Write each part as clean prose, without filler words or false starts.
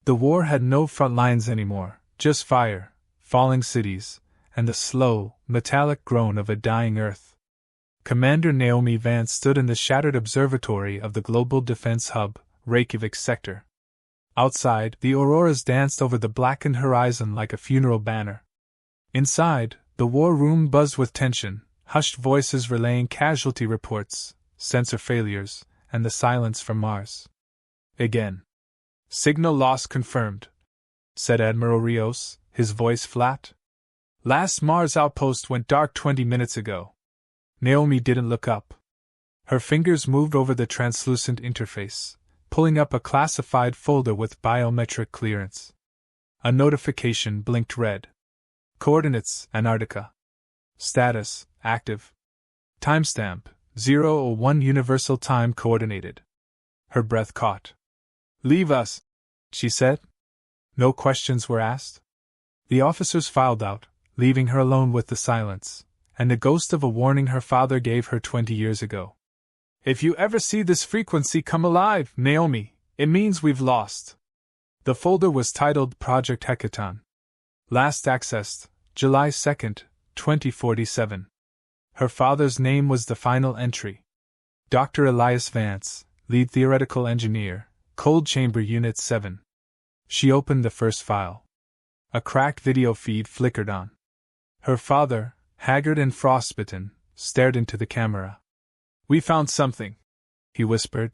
The war had no front lines anymore, just fire, falling cities, and the slow, metallic groan of a dying Earth. Commander Naomi Vance stood in the shattered observatory of the Global Defense Hub, Reykjavik sector. Outside, the auroras danced over the blackened horizon like a funeral banner. Inside, the war room buzzed with tension, hushed voices relaying casualty reports, sensor failures, and the silence from Mars. Again. "Signal loss confirmed," said Admiral Rios, his voice flat. "Last Mars outpost went dark 20 minutes ago." Naomi didn't look up. Her fingers moved over the translucent interface, pulling up a classified folder with biometric clearance. A notification blinked red. Coordinates: Antarctica. Status: active. Timestamp: 001 Universal Time Coordinated. Her breath caught. "Leave us," she said. No questions were asked. The officers filed out, leaving her alone with the silence, and the ghost of a warning her father gave her 20 years ago. "If you ever see this frequency come alive, Naomi, it means we've lost." The folder was titled Project Hekaton. Last accessed, July 2nd, 2047. Her father's name was the final entry. Dr. Elias Vance, lead theoretical engineer, Cold Chamber Unit 7. She opened the first file. A cracked video feed flickered on. Her father, haggard and frostbitten, stared into the camera. "We found something," he whispered.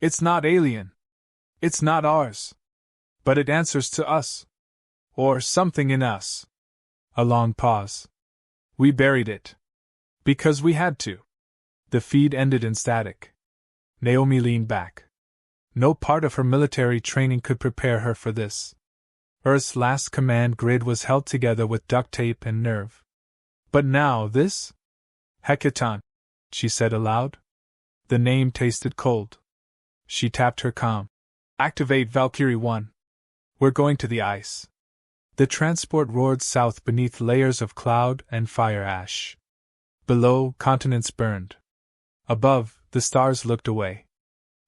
"It's not alien. It's not ours. But it answers to us. Or something in us." A long pause. "We buried it. Because we had to." The feed ended in static. Naomi leaned back. No part of her military training could prepare her for this. Earth's last command grid was held together with duct tape and nerve. But now this? "Hekaton," she said aloud. The name tasted cold. She tapped her comm. "Activate Valkyrie 1. We're going to the ice." The transport roared south beneath layers of cloud and fire ash. Below, continents burned. Above, the stars looked away.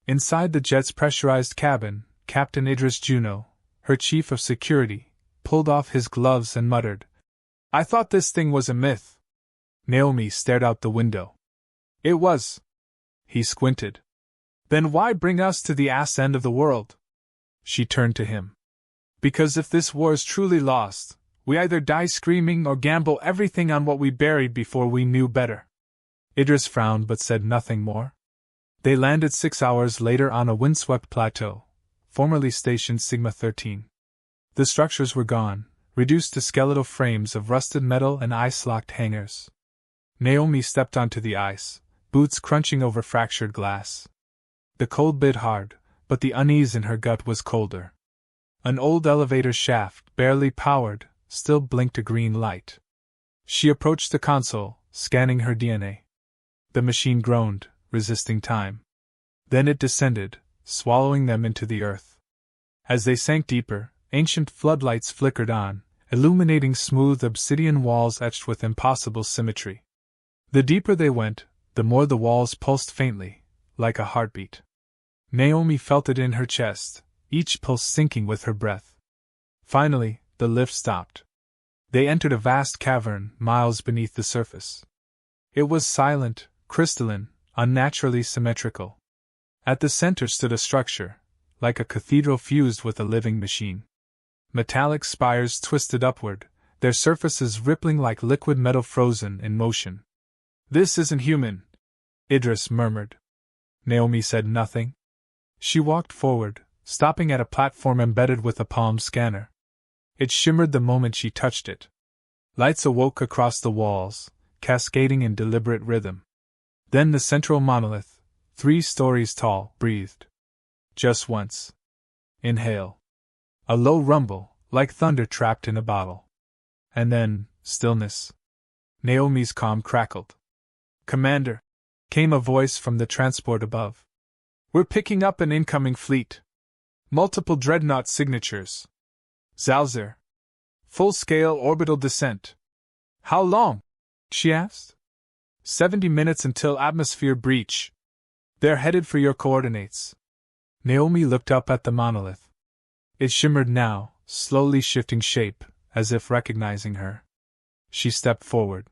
Inside the jet's pressurized cabin, Captain Idris Juno, her chief of security, pulled off his gloves and muttered, "I thought this thing was a myth." Naomi stared out the window. "It was." He squinted. "Then why bring us to the ass end of the world?" She turned to him. "Because if this war is truly lost, we either die screaming or gamble everything on what we buried before we knew better." Idris frowned but said nothing more. They landed 6 hours later on a windswept plateau, formerly Station Sigma 13. The structures were gone, reduced to skeletal frames of rusted metal and ice-locked hangars. Naomi stepped onto the ice, boots crunching over fractured glass. The cold bit hard, but the unease in her gut was colder. An old elevator shaft, barely powered, still blinked a green light. She approached the console, scanning her DNA. The machine groaned, resisting time. Then it descended, swallowing them into the earth. As they sank deeper, ancient floodlights flickered on, illuminating smooth obsidian walls etched with impossible symmetry. The deeper they went, the more the walls pulsed faintly, like a heartbeat. Naomi felt it in her chest, each pulse syncing with her breath. Finally, the lift stopped. They entered a vast cavern, miles beneath the surface. It was silent, crystalline, unnaturally symmetrical. At the center stood a structure, like a cathedral fused with a living machine. Metallic spires twisted upward, their surfaces rippling like liquid metal frozen in motion. "This isn't human," Idris murmured. Naomi said nothing. She walked forward, stopping at a platform embedded with a palm scanner. It shimmered the moment she touched it. Lights awoke across the walls, cascading in deliberate rhythm. Then the central monolith, 3 stories tall, breathed. Just once. Inhale. A low rumble, like thunder trapped in a bottle. And then, stillness. Naomi's comm crackled. "Commander," came a voice from the transport above. "We're picking up an incoming fleet. Multiple dreadnought signatures. Zalzer. Full-scale orbital descent." "How long?" she asked. 70 minutes until atmosphere breach. They're headed for your coordinates." Naomi looked up at the monolith. It shimmered now, slowly shifting shape, as if recognizing her. She stepped forward.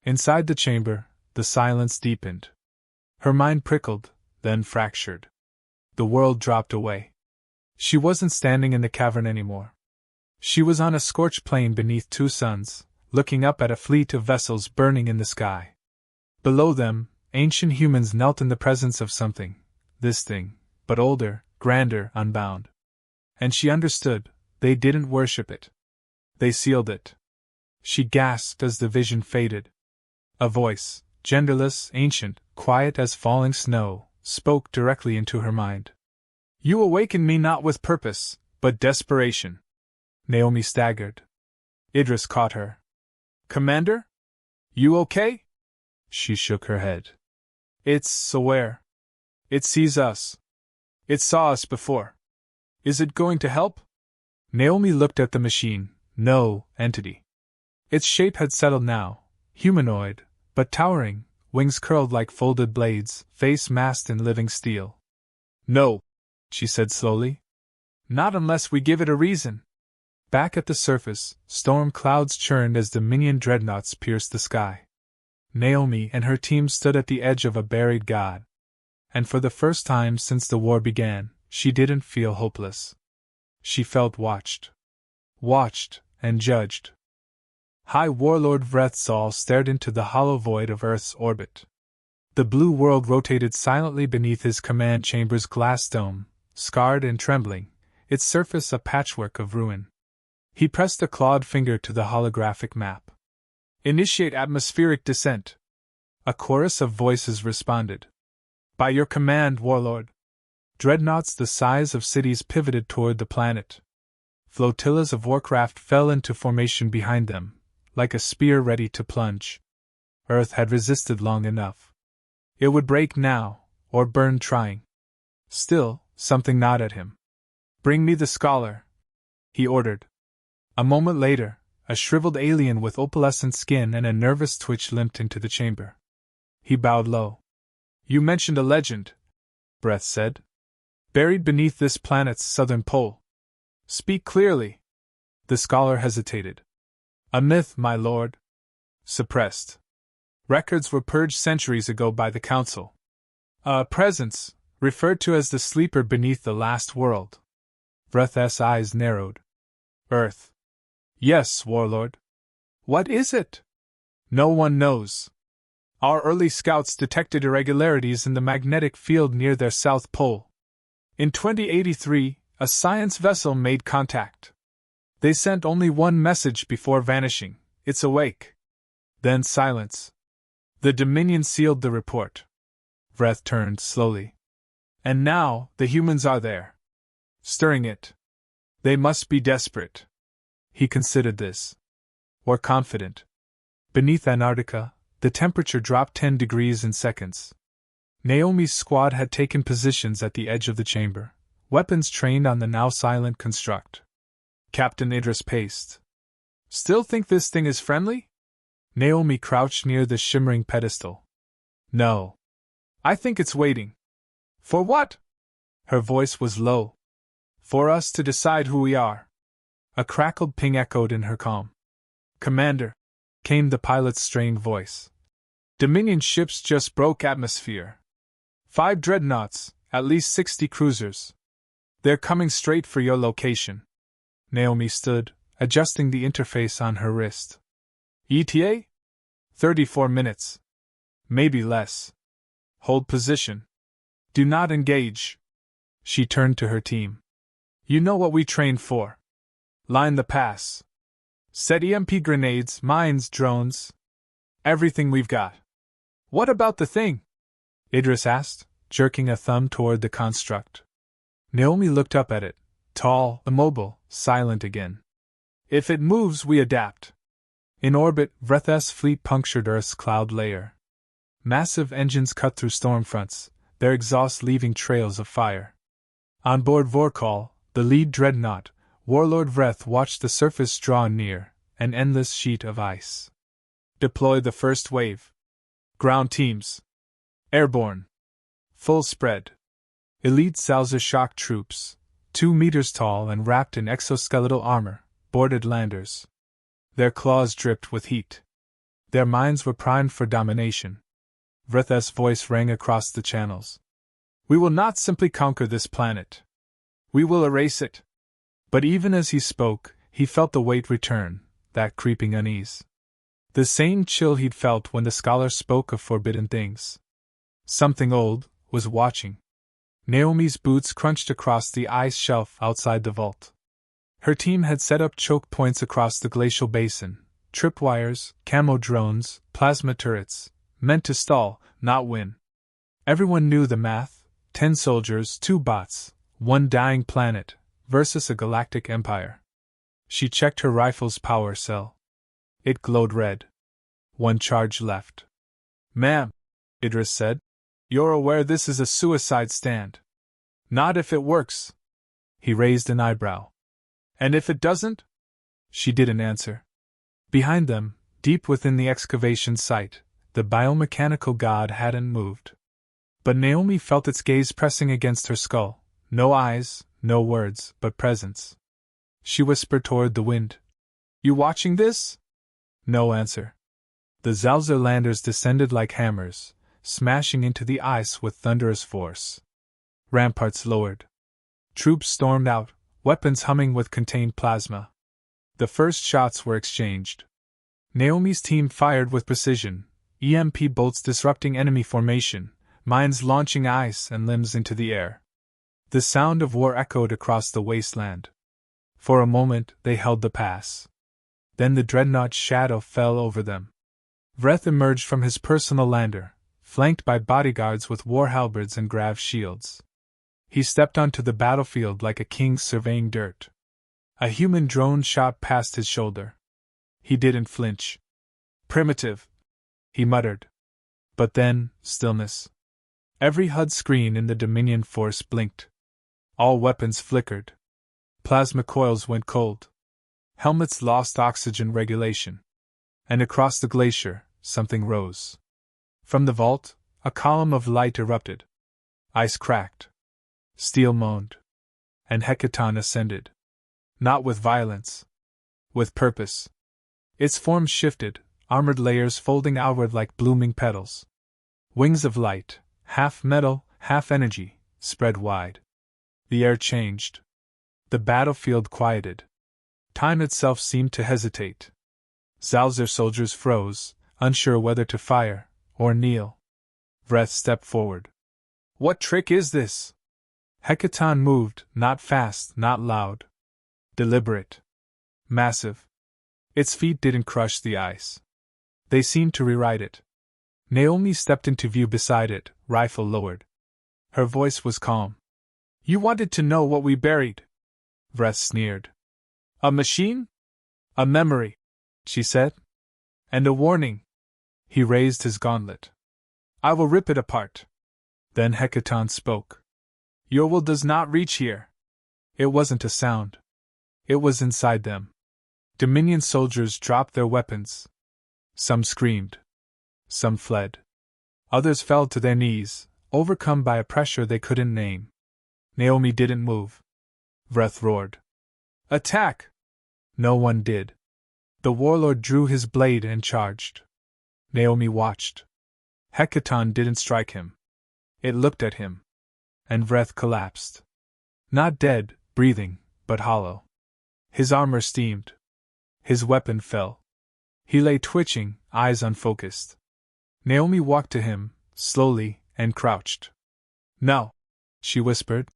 Inside the chamber, the silence deepened. Her mind prickled, then fractured. The world dropped away. She wasn't standing in the cavern anymore. She was on a scorched plain beneath two suns, looking up at a fleet of vessels burning in the sky. Below them, ancient humans knelt in the presence of something, this thing, but older, grander, unbound. And she understood, they didn't worship it. They sealed it. She gasped as the vision faded. A voice, genderless, ancient, quiet as falling snow, spoke directly into her mind. You awaken me not with purpose, but desperation. Naomi staggered. Idris caught her. Commander? You okay? She shook her head. It's aware. It sees us. It saw us before. Is it going to help? Naomi looked at the machine. No, entity. Its shape had settled now, humanoid, but towering, wings curled like folded blades, face masked in living steel. No, she said slowly. Not unless we give it a reason. Back at the surface, storm clouds churned as Dominion dreadnoughts pierced the sky. Naomi and her team stood at the edge of a buried god. And for the first time since the war began, she didn't feel hopeless. She felt watched. Watched and judged. High Warlord Vrethzal stared into the hollow void of Earth's orbit. The blue world rotated silently beneath his command chamber's glass dome, scarred and trembling, its surface a patchwork of ruin. He pressed a clawed finger to the holographic map. Initiate atmospheric descent. A chorus of voices responded. By your command, Warlord. Dreadnoughts the size of cities pivoted toward the planet. Flotillas of warcraft fell into formation behind them, like a spear ready to plunge. Earth had resisted long enough. It would break now, or burn trying. Still, something gnawed at him. Bring me the scholar, he ordered. A moment later, a shriveled alien with opalescent skin and a nervous twitch limped into the chamber. He bowed low. You mentioned a legend, Breath said. Buried beneath this planet's southern pole. Speak clearly. The scholar hesitated. A myth, my lord. Suppressed. Records were purged centuries ago by the Council. A presence, referred to as the sleeper beneath the last world. Vreth's eyes narrowed. Earth. Yes, Warlord. What is it? No one knows. Our early scouts detected irregularities in the magnetic field near their south pole. In 2083, a science vessel made contact. They sent only one message before vanishing. It's awake. Then silence. The Dominion sealed the report. Vreth turned slowly. And now, the humans are there. Stirring it. They must be desperate. He considered this. Or confident. Beneath Antarctica, the temperature dropped 10 degrees in seconds. Naomi's squad had taken positions at the edge of the chamber, weapons trained on the now silent construct. Captain Idris paced. Still think this thing is friendly? Naomi crouched near the shimmering pedestal. No. I think it's waiting. For what? Her voice was low. For us to decide who we are. A crackled ping echoed in her calm. Commander, came the pilot's strained voice. Dominion ships just broke atmosphere. 5 dreadnoughts, at least 60 cruisers. They're coming straight for your location. Naomi stood, adjusting the interface on her wrist. ETA? 34 minutes. Maybe less. Hold position. Do not engage. She turned to her team. You know what we trained for. Line the pass. Set EMP grenades, mines, drones. Everything we've got. What about the thing? Idris asked, jerking a thumb toward the construct. Naomi looked up at it, tall, immobile, silent again. If it moves, we adapt. In orbit, Vreth's fleet punctured Earth's cloud layer. Massive engines cut through storm fronts, their exhausts leaving trails of fire. On board Vorkal, the lead dreadnought, Warlord Vreth watched the surface draw near, an endless sheet of ice. Deploy the first wave. Ground teams. Airborne. Full spread. Elite Salza shock troops, 2 meters tall and wrapped in exoskeletal armor, boarded landers. Their claws dripped with heat. Their minds were primed for domination. Vreth's voice rang across the channels. "We will not simply conquer this planet. We will erase it." But even as he spoke, he felt the weight return, that creeping unease. The same chill he'd felt when the scholar spoke of forbidden things. Something old was watching. Naomi's boots crunched across the ice shelf outside the vault. Her team had set up choke points across the glacial basin, tripwires, camo drones, plasma turrets, meant to stall, not win. Everyone knew the math: 10 soldiers, 2 bots, 1 dying planet, versus a galactic empire. She checked her rifle's power cell. It glowed red. 1 charge left. "Ma'am," Idris said, "you're aware this is a suicide stand." "Not if it works." He raised an eyebrow. "And if it doesn't?" She didn't answer. Behind them, deep within the excavation site, the biomechanical god hadn't moved. But Naomi felt its gaze pressing against her skull. No eyes, no words, but presence. She whispered toward the wind. "You watching this?" No answer. The Zalzer landers descended like hammers, smashing into the ice with thunderous force. Ramparts lowered. Troops stormed out, weapons humming with contained plasma. The first shots were exchanged. Naomi's team fired with precision, EMP bolts disrupting enemy formation, mines launching ice and limbs into the air. The sound of war echoed across the wasteland. For a moment they held the pass. Then the dreadnought's shadow fell over them. Vreth emerged from his personal lander, flanked by bodyguards with war halberds and grav shields. He stepped onto the battlefield like a king surveying dirt. A human drone shot past his shoulder. He didn't flinch. "Primitive," he muttered. But then, stillness. Every HUD screen in the Dominion force blinked. All weapons flickered. Plasma coils went cold. Helmets lost oxygen regulation. And across the glacier, something rose. From the vault, a column of light erupted. Ice cracked. Steel moaned. And Hecaton ascended. Not with violence. With purpose. Its form shifted, armored layers folding outward like blooming petals. Wings of light, half metal, half energy, spread wide. The air changed. The battlefield quieted. Time itself seemed to hesitate. Zalzer soldiers froze, unsure whether to fire or kneel. Vreth stepped forward. "What trick is this?" Hecaton moved, not fast, not loud. Deliberate. Massive. Its feet didn't crush the ice. They seemed to rewrite it. Naomi stepped into view beside it, rifle lowered. Her voice was calm. "You wanted to know what we buried?" Vreth sneered. "A machine?" "A memory," she said. "And a warning." He raised his gauntlet. "I will rip it apart." Then Hecaton spoke. "Your will does not reach here." It wasn't a sound. It was inside them. Dominion soldiers dropped their weapons. Some screamed. Some fled. Others fell to their knees, overcome by a pressure they couldn't name. Naomi didn't move. Vreth roared. "Attack!" No one did. The warlord drew his blade and charged. Naomi watched. Hecaton didn't strike him. It looked at him. And Vreth collapsed. Not dead, breathing, but hollow. His armor steamed. His weapon fell. He lay twitching, eyes unfocused. Naomi walked to him, slowly, and crouched. "No," she whispered.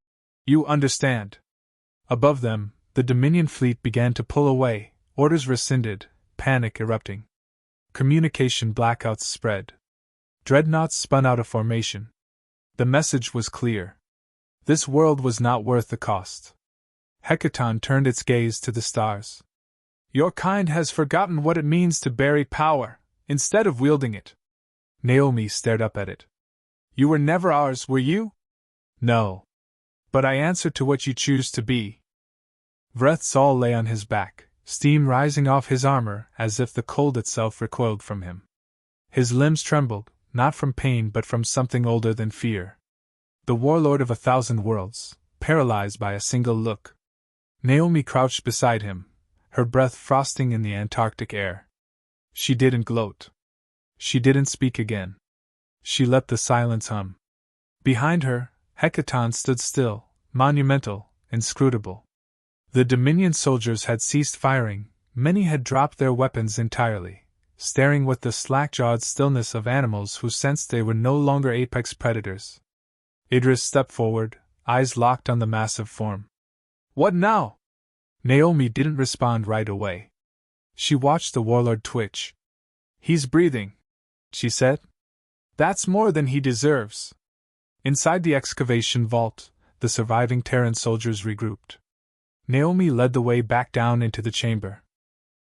"You understand." Above them, the Dominion fleet began to pull away, orders rescinded, panic erupting. Communication blackouts spread. Dreadnoughts spun out of formation. The message was clear. This world was not worth the cost. Hecaton turned its gaze to the stars. "Your kind has forgotten what it means to bury power, instead of wielding it." Naomi stared up at it. "You were never ours, were you?" "No. But I answer to what you choose to be." Vreth Zal lay on his back, steam rising off his armor as if the cold itself recoiled from him. His limbs trembled, not from pain but from something older than fear. The warlord of 1,000 worlds, paralyzed by a single look. Naomi crouched beside him, her breath frosting in the Antarctic air. She didn't gloat. She didn't speak again. She let the silence hum. Behind her, Hekaton stood still, monumental, inscrutable. The Dominion soldiers had ceased firing, many had dropped their weapons entirely, staring with the slack-jawed stillness of animals who sensed they were no longer apex predators. Idris stepped forward, eyes locked on the massive form. "What now?" Naomi didn't respond right away. She watched the warlord twitch. "He's breathing," she said. "That's more than he deserves." Inside the excavation vault, the surviving Terran soldiers regrouped. Naomi led the way back down into the chamber.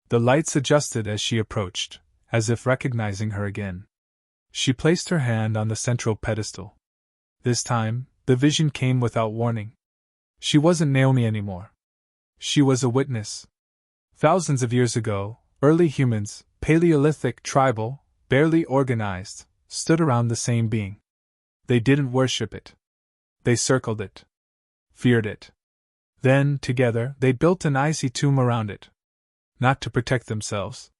The lights adjusted as she approached, as if recognizing her again. She placed her hand on the central pedestal. This time, the vision came without warning. She wasn't Naomi anymore. She was a witness. Thousands of years ago, early humans, Paleolithic, tribal, barely organized, stood around the same being. They didn't worship it. They circled it. Feared it. Then, together, they built an icy tomb around it. Not to protect themselves,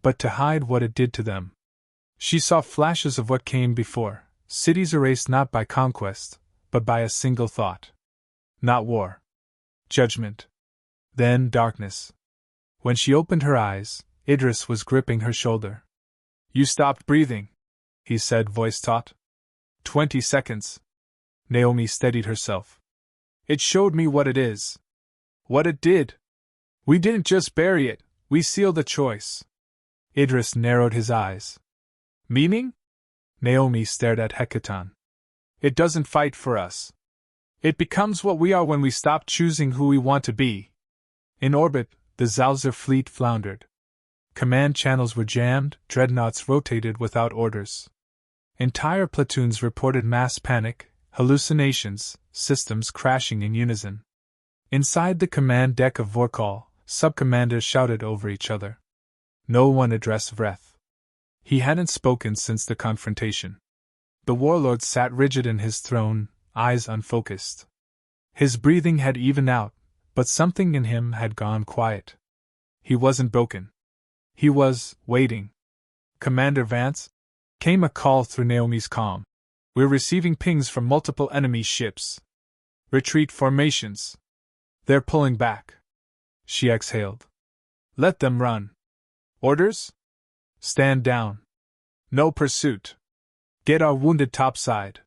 but to hide what it did to them. She saw flashes of what came before, cities erased not by conquest, but by a single thought. Not war. Judgment. Then darkness. When she opened her eyes, Idris was gripping her shoulder. "You stopped breathing," he said, voice taut. 20 seconds. Naomi steadied herself. "It showed me what it is. What it did. We didn't just bury it, we sealed the choice." Idris narrowed his eyes. "Meaning?" Naomi stared at Hekaton. "It doesn't fight for us. It becomes what we are when we stop choosing who we want to be." In orbit, the Zalzer fleet floundered. Command channels were jammed, dreadnoughts rotated without orders. Entire platoons reported mass panic, hallucinations, systems crashing in unison. Inside the command deck of Vorkal, sub-commanders shouted over each other. No one addressed Vreth. He hadn't spoken since the confrontation. The warlord sat rigid in his throne, eyes unfocused. His breathing had evened out, but something in him had gone quiet. He wasn't broken. He was waiting. "Commander Vance?" came a call through Naomi's calm. "We're receiving pings from multiple enemy ships. Retreat formations. They're pulling back." She exhaled. "Let them run." "Orders?" "Stand down. No pursuit. Get our wounded topside."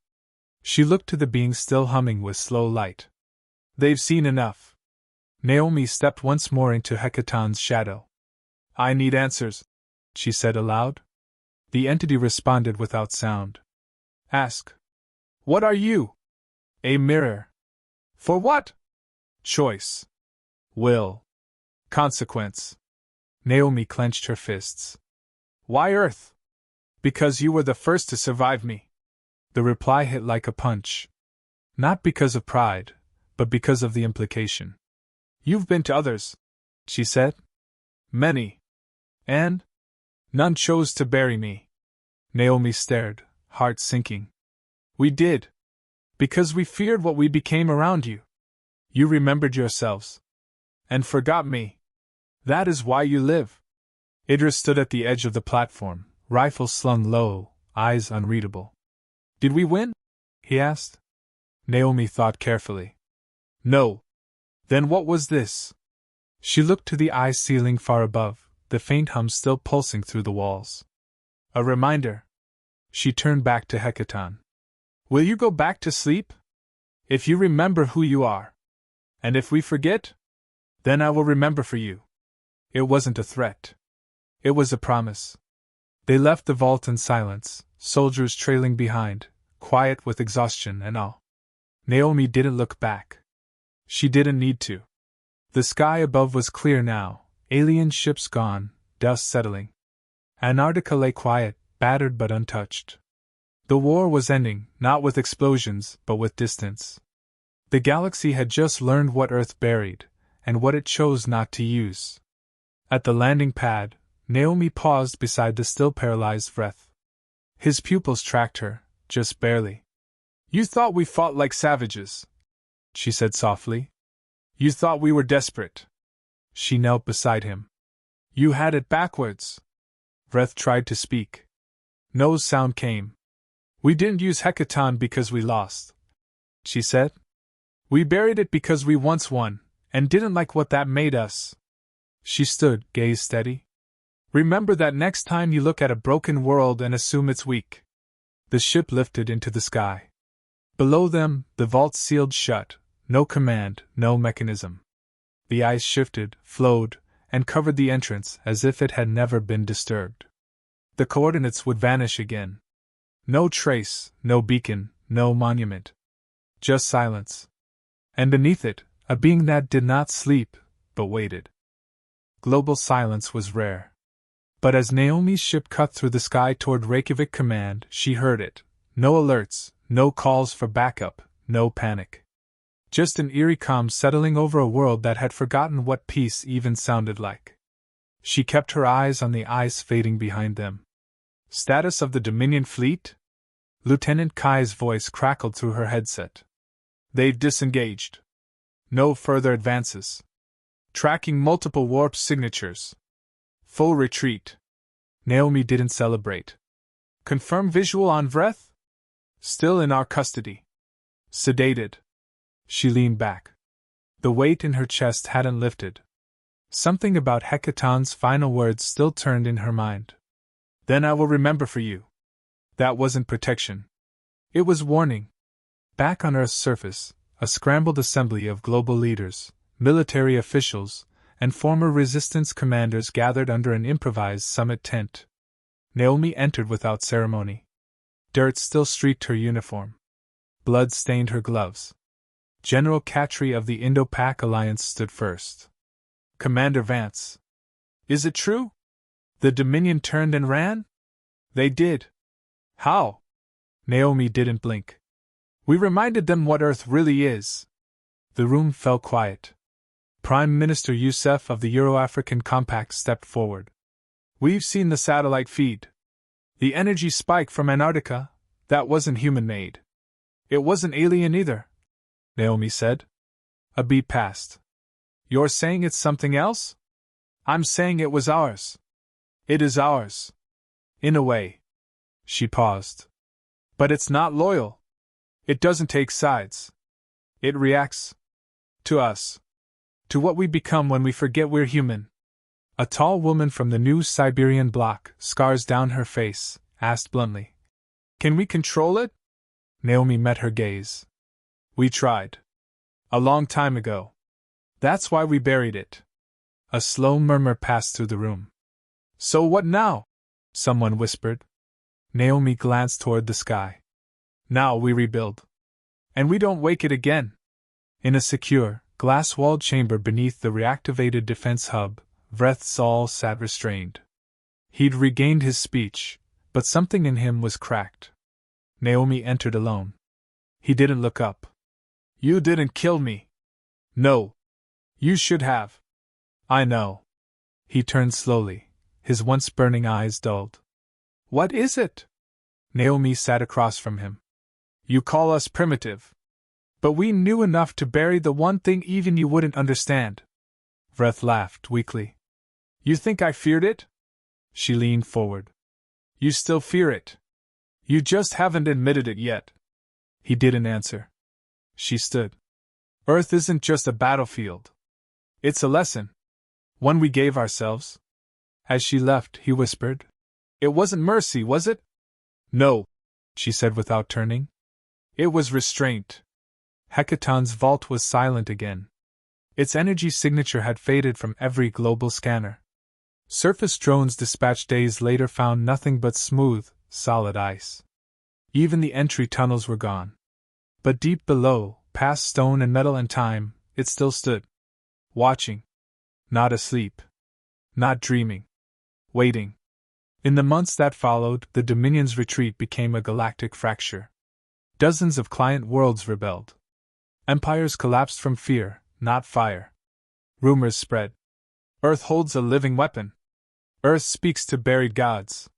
She looked to the being still humming with slow light. "They've seen enough." Naomi stepped once more into Hekaton's shadow. "I need answers," she said aloud. The entity responded without sound. "Ask. What are you?" "A mirror." "For what?" "Choice. Will. Consequence." Naomi clenched her fists. "Why Earth?" "Because you were the first to survive me." The reply hit like a punch. Not because of pride, but because of the implication. "You've been to others," she said. "Many. And none chose to bury me." Naomi stared, heart sinking. "We did. Because we feared what we became around you. You remembered yourselves. And forgot me. That is why you live." Idris stood at the edge of the platform, rifle slung low, eyes unreadable. "Did we win?" he asked. Naomi thought carefully. "No." "Then what was this?" She looked to the eye ceiling far above, the faint hum still pulsing through the walls. "A reminder." She turned back to Hekaton. "Will you go back to sleep? If you remember who you are. And if we forget? Then I will remember for you." It wasn't a threat. It was a promise. They left the vault in silence, soldiers trailing behind, quiet with exhaustion and awe. Naomi didn't look back. She didn't need to. The sky above was clear now, alien ships gone, dust settling. Antarctica lay quiet, battered but untouched. The war was ending, not with explosions, but with distance. The galaxy had just learned what Earth buried, and what it chose not to use. At the landing pad, Naomi paused beside the still paralyzed Vreth. His pupils tracked her, just barely. "You thought we fought like savages," she said softly. You thought we were desperate. She knelt beside him. You had it backwards. Vreth tried to speak. No sound came. We didn't use Hecaton because we lost, she said. We buried it because we once won, and didn't like what that made us. She stood, gaze steady. Remember that next time you look at a broken world and assume it's weak. The ship lifted into the sky. Below them, the vault sealed shut, no command, no mechanism. The ice shifted, flowed, and covered the entrance as if it had never been disturbed. The coordinates would vanish again. No trace, no beacon, no monument. Just silence. And beneath it, a being that did not sleep, but waited. Global silence was rare. But as Naomi's ship cut through the sky toward Reykjavik Command, she heard it. No alerts, no calls for backup, no panic. Just an eerie calm settling over a world that had forgotten what peace even sounded like. She kept her eyes on the ice fading behind them. Status of the Dominion fleet? Lieutenant Kai's voice crackled through her headset. They've disengaged. No further advances. Tracking multiple warp signatures. Full retreat. Naomi didn't celebrate. Confirm visual on Vreth? Still in our custody. Sedated. She leaned back. The weight in her chest hadn't lifted. Something about Hecaton's final words still turned in her mind. Then I will remember for you. That wasn't protection. It was warning. Back on Earth's surface, a scrambled assembly of global leaders, military officials, and former resistance commanders gathered under an improvised summit tent. Naomi entered without ceremony. Dirt still streaked her uniform. Blood stained her gloves. General Katri of the Indo-Pac Alliance stood first. Commander Vance. Is it true? The Dominion turned and ran? They did. How? Naomi didn't blink. We reminded them what Earth really is. The room fell quiet. Prime Minister Youssef of the Euro-African Compact stepped forward. We've seen the satellite feed. The energy spike from Antarctica, that wasn't human-made. It wasn't alien either, Naomi said. A beat passed. You're saying it's something else? I'm saying it was ours. It is ours. In a way. She paused. But it's not loyal. It doesn't take sides. It reacts. To us. To what we become when we forget we're human. A tall woman from the new Siberian bloc, scars down her face, asked bluntly. Can we control it? Naomi met her gaze. We tried. A long time ago. That's why we buried it. A slow murmur passed through the room. So what now? Someone whispered. Naomi glanced toward the sky. Now we rebuild. And we don't wake it again. In a secure, glass-walled chamber beneath the reactivated defense hub, Vreth Zal sat restrained. He'd regained his speech, but something in him was cracked. Naomi entered alone. He didn't look up. You didn't kill me. No. You should have. I know. He turned slowly, his once burning eyes dulled. What is it? Naomi sat across from him. You call us primitive. But we knew enough to bury the one thing even you wouldn't understand. Vreth laughed weakly. You think I feared it? She leaned forward. You still fear it. You just haven't admitted it yet. He didn't answer. She stood. Earth isn't just a battlefield. It's a lesson. One we gave ourselves. As she left, he whispered. It wasn't mercy, was it? No, she said without turning. It was restraint. Hecaton's vault was silent again. Its energy signature had faded from every global scanner. Surface drones dispatched days later found nothing but smooth, solid ice. Even the entry tunnels were gone. But deep below, past stone and metal and time, it still stood. Watching. Not asleep. Not dreaming. Waiting. In the months that followed, the Dominion's retreat became a galactic fracture. Dozens of client worlds rebelled. Empires collapsed from fear, not fire. Rumors spread. Earth holds a living weapon. Earth speaks to buried gods.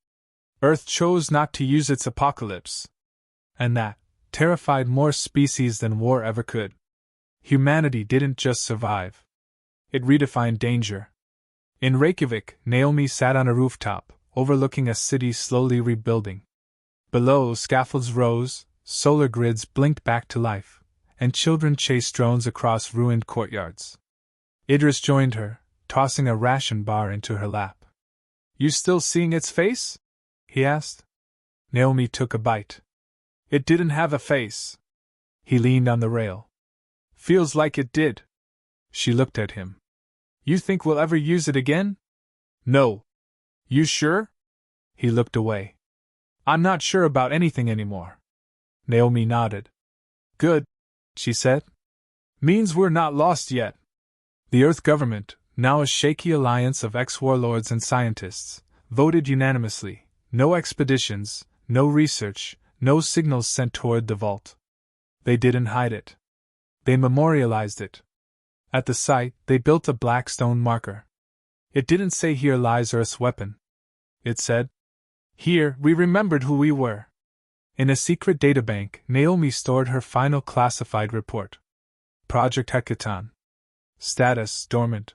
Earth chose not to use its apocalypse. And that terrified more species than war ever could. humanity didn't just survive. It redefined danger. In Reykjavik, Naomi sat on a rooftop, overlooking a city slowly rebuilding. Below, scaffolds rose, solar grids blinked back to life, and children chased drones across ruined courtyards. Idris joined her, tossing a ration bar into her lap. "You still seeing its face?" he asked. Naomi took a bite. "It didn't have a face." He leaned on the rail. "Feels like it did." She looked at him. "You think we'll ever use it again?" "No." "You sure?" He looked away. "I'm not sure about anything anymore." Naomi nodded. "Good," she said. "Means we're not lost yet." The Earth government, now a shaky alliance of ex-warlords and scientists, voted unanimously: no expeditions, no research, no signals sent toward the vault. They didn't hide it. They memorialized it. At the site, they built a black stone marker. It didn't say "Here lies Earth's weapon." It said, "Here, we remembered who we were." In a secret databank, Naomi stored her final classified report. Project Hekaton. Status: dormant.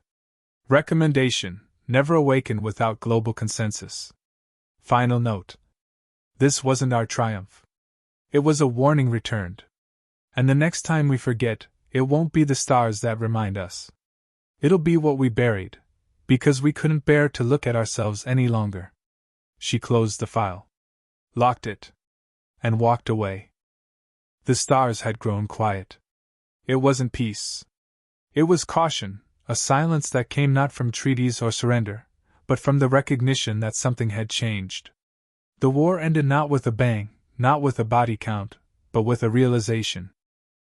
Recommendation: never awaken without global consensus. Final note: this wasn't our triumph. It was a warning returned. And the next time we forget, it won't be the stars that remind us. It'll be what we buried, because we couldn't bear to look at ourselves any longer. She closed the file, locked it, and walked away. The stars had grown quiet. It wasn't peace. It was caution, a silence that came not from treaties or surrender, but from the recognition that something had changed. The war ended not with a bang, not with a body count, but with a realization.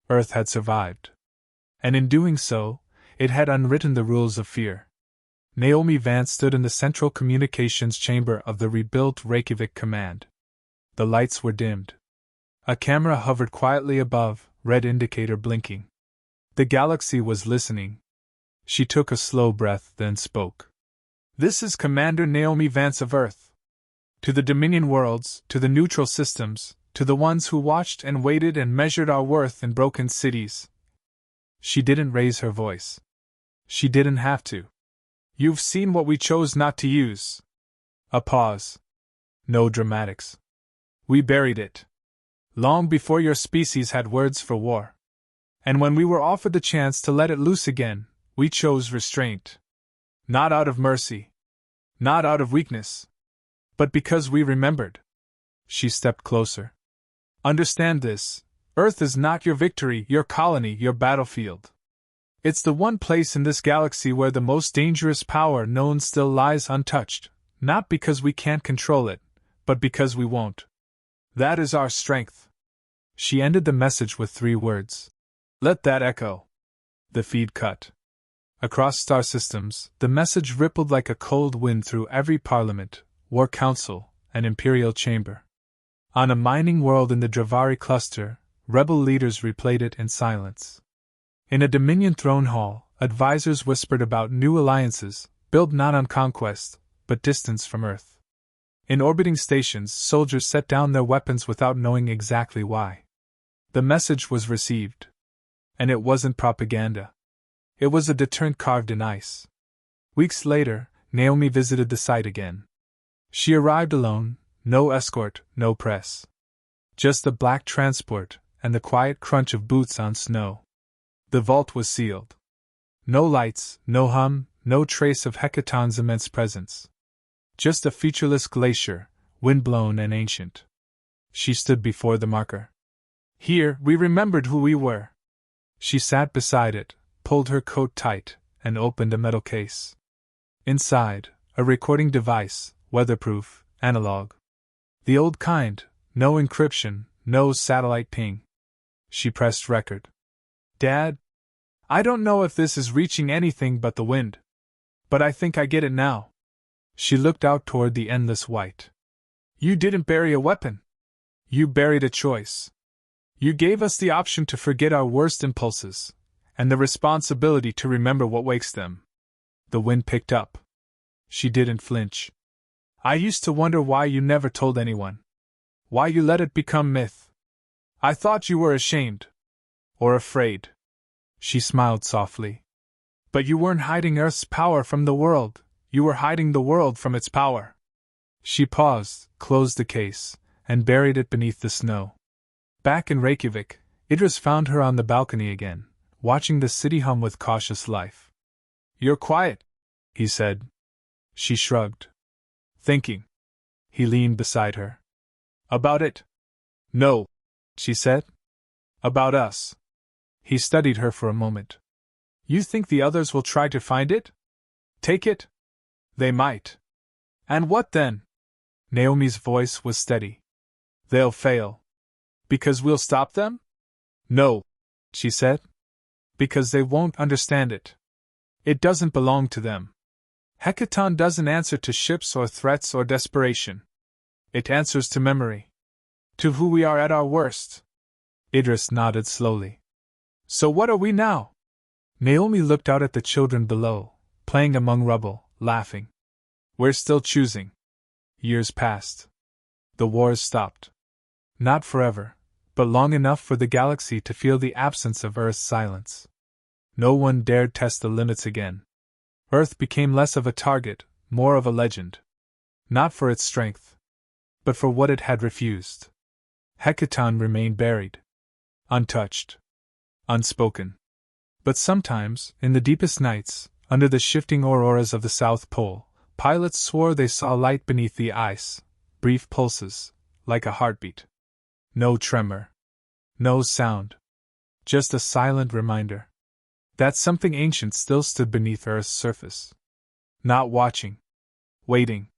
Earth had survived. And in doing so, it had unwritten the rules of fear. Naomi Vance stood in the central communications chamber of the rebuilt Reykjavik command. The lights were dimmed. A camera hovered quietly above, red indicator blinking. The galaxy was listening. She took a slow breath, then spoke. "This is Commander Naomi Vance of Earth. To the Dominion worlds, to the neutral systems, to the ones who watched and waited and measured our worth in broken cities." She didn't raise her voice. She didn't have to. "You've seen what we chose not to use." A pause. No dramatics. "We buried it. Long before your species had words for war. And when we were offered the chance to let it loose again, we chose restraint. Not out of mercy. Not out of weakness. But because we remembered." She stepped closer. "Understand this. Earth is not your victory, your colony, your battlefield. It's the one place in this galaxy where the most dangerous power known still lies untouched, not because we can't control it, but because we won't. That is our strength." She ended the message with 3 words. "Let that echo." The feed cut. Across star systems, the message rippled like a cold wind through every parliament, war council, and imperial chamber. On a mining world in the Dravari cluster, rebel leaders replayed it in silence. In a Dominion throne hall, advisors whispered about new alliances, built not on conquest, but distance from Earth. In orbiting stations, soldiers set down their weapons without knowing exactly why. The message was received. And it wasn't propaganda. It was a deterrent carved in ice. Weeks later, Naomi visited the site again. She arrived alone, no escort, no press. Just a black transport, and the quiet crunch of boots on snow. The vault was sealed. No lights, no hum, no trace of Hekaton's immense presence. Just a featureless glacier, wind-blown and ancient. She stood before the marker. "Here, we remembered who we were." She sat beside it, pulled her coat tight, and opened a metal case. Inside, a recording device, weatherproof, analog. The old kind, no encryption, no satellite ping. She pressed record. "Dad, I don't know if this is reaching anything but the wind. But I think I get it now." She looked out toward the endless white. "You didn't bury a weapon. You buried a choice. You gave us the option to forget our worst impulses, and the responsibility to remember what wakes them." The wind picked up. She didn't flinch. "I used to wonder why you never told anyone. Why you let it become myth. I thought you were ashamed. Or afraid. She smiled softly. But you weren't hiding Earth's power from the world, you were hiding the world from its power. She paused, closed the case, and buried it beneath the snow. Back in Reykjavik, Idris found her on the balcony again, watching the city hum with cautious life. You're quiet, he said. She shrugged. Thinking. He leaned beside her. About it? No, she said. About us. He studied her for a moment. You think the others will try to find it? Take it? They might. And what then? Naomi's voice was steady. They'll fail. Because we'll stop them? No, she said. Because they won't understand it. It doesn't belong to them. Hekaton doesn't answer to ships or threats or desperation. It answers to memory. To who we are at our worst. Idris nodded slowly. So what are we now? Naomi looked out at the children below, playing among rubble, laughing. We're still choosing. Years passed. The wars stopped. Not forever, but long enough for the galaxy to feel the absence of Earth's silence. No one dared test the limits again. Earth became less of a target, more of a legend. Not for its strength, but for what it had refused. Hekaton remained buried. Untouched. Unspoken. But sometimes, in the deepest nights, under the shifting auroras of the South Pole, pilots swore they saw light beneath the ice, brief pulses, like a heartbeat. No tremor. No sound. Just a silent reminder that something ancient still stood beneath Earth's surface. Not watching. Waiting.